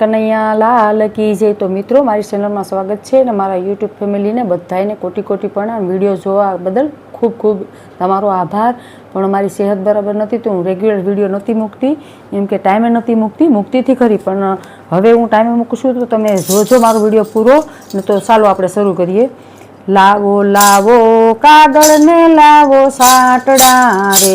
કનૈયા લાલ કી જય। તો મિત્રો મારી ચેનલમાં સ્વાગત છે અને મારા યુટ્યુબ ફેમિલીને બધાને કોટી કોટી પ્રણામ। વિડીયો જોવા બદલ ખૂબ ખૂબ તમારો આભાર। પણ મારી સેહત બરાબર નથી તો હું રેગ્યુલર વિડીયો નહોતી મૂકતી, એમ કે ટાઈમે નહોતી મૂકતી ખરી, પણ હવે હું ટાઈમે મૂકું છું તો તમે જોજો મારો વિડીયો પૂરો ને। તો ચાલો આપણે શરૂ કરીએ। લાવો લાવો કાગળ ને લાવો સાટડા રે,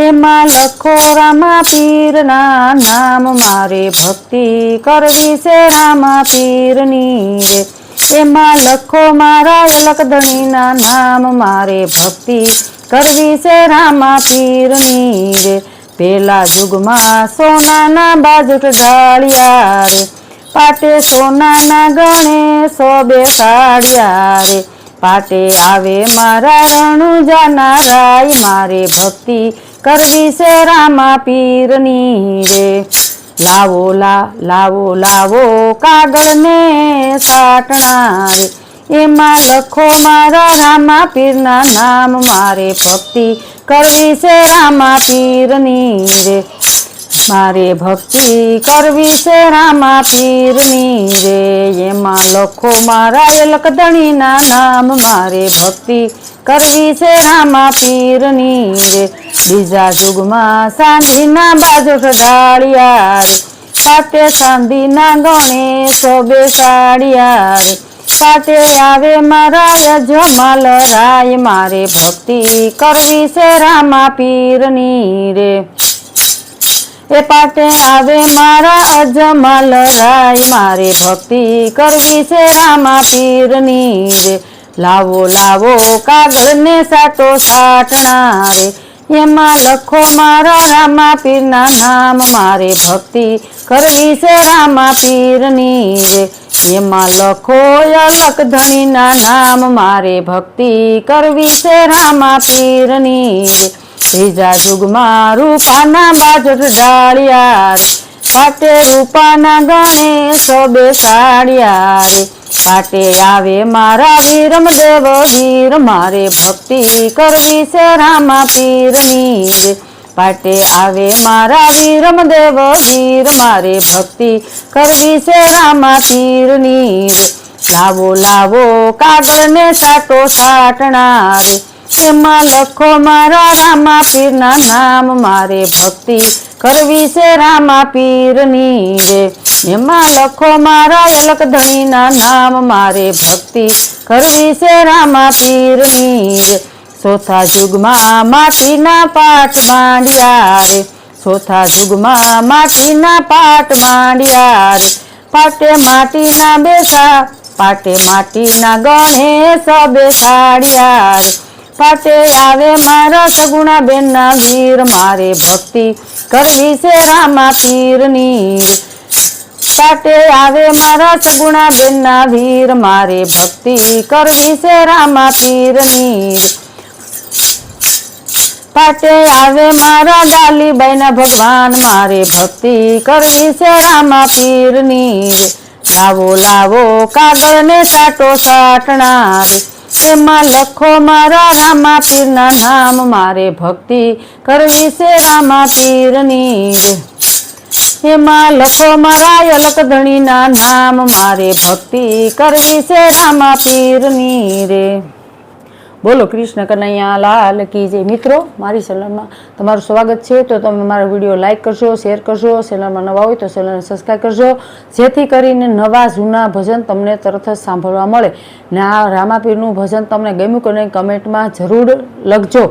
એમાં લખો રામા પીરના નામ, મારે ભક્તિ કરવી છે રામા પીરની રે। એમાં લખો મારા અલકધણીના નામ, મારે ભક્તિ કરવી છે રામા પીરની રે। પેલા યુગમાં સોનાના બાજુટ ઢાળ્યા રે, પાટે સોનાના ગણે સો બેસાડ્યા રે। પાટે આવે મારા રણુજાના રાય, મારે ભક્તિ કરવી છે રામા પીરની રે। લાવો લાવો કાગળ ને સાટણા રે, એમાં લખો મારા રામા પીરના નામ, મારે ભક્તિ કરવી છે રામા પીરની રે। મારે ભક્તિ કરવી છે રામા પીરની રે, એમાં લખો મારા અલકધણીના નામ, મારે ભક્તિ કરવી છે રામા પીરની રે। બીજા યુગમાં સાંધીના બાજુ ઢાળ્યા રે, પાટે સાંધીના ગણે સો બેસાડ્યા રે। પાટે આવે મારા યજમાલ રાય, મારે ભક્તિ કરવી છે રામા પીરની રે। એ પાટે આવે મારા અજમાલ રાય, મારે ભક્તિ કરવી છે રામા પીરની રે। લાવો કાગળ ને સાટો સાટણા રે, એમાં લખો મારા રામા પીરના નામ, મારે ભક્તિ કરવી છે રામા પીરની રે। એમાં લખો અલકધણીના નામ, મારે ભક્તિ કરવી છે રામા પીરની રે। ત્રીજા યુગમાં રૂપાના બાજટ ઢાળ્યા રે, પાટે રૂપાના ગણે સો બેસાડ્યા રે। પાટે આવે મારા વીરમદેવ વીર, મારે ભક્તિ કરવી છે રામા પીરની રે। પાટે આવે મારા વીરમદેવ વીર, મારે ભક્તિ કરવી છે રામા પીરની રે। લાવો કાગળ ને સાટો સાટણા રે, એમાં લખો મારા રામા પીરના નામ, મારે ભક્તિ કરવી છે રામા પીરની રે। એમાં લખો મારા અલકધણીના નામ, મારે ભક્તિ કરવી છે રામા પીરની રે। ચોથા યુગમાં માટીના પાઠ માંડ્યા રે, ચોથા યુગમાં માટીના પાઠ માંડ્યા રે। પાટે માટીના ગણે સો બેસાડ્યા રે। પાટે આવે મારા સગુણા બેનના વીર, મારે ભક્તિ કરવી છે રામા પીરની રે। પાટે આવે મારા સગુણા બેનના વીર, મારે ભક્તિ કરવી છે રામા પીરની રે। પાટે આવે મારા ગાલીબાઈના ભગવાન, મારે ભક્તિ કરવી છે રામા પીરની રે। લાવો કાગળ ને સાટો સાટણા રે, એમાં લખો મારા રામા પીરના નામ, મારે ભક્તિ કરવી છે રામા પીરની રે। એમાં લખો મારા અલકધણીના નામ, મારે ભક્તિ કરવી છે રામા પીરની રે। બોલો કૃષ્ણ કનૈયા લાલ કી જય। મિત્રો મારી ચેનલમાં તમારું સ્વાગત છે, તો તમે મારો વિડીયો લાઇક કરશો, શેર કરશો, ચેનલમાં નવા હોય તો ચેનલને સબસ્ક્રાઈબ કરશો, જેથી કરીને નવા જૂના ભજન તમને તરત જ સાંભળવા મળે। ને આ રામાપીરનું ભજન તમને ગમ્યું કે નહીં કમેન્ટમાં જરૂર લખજો।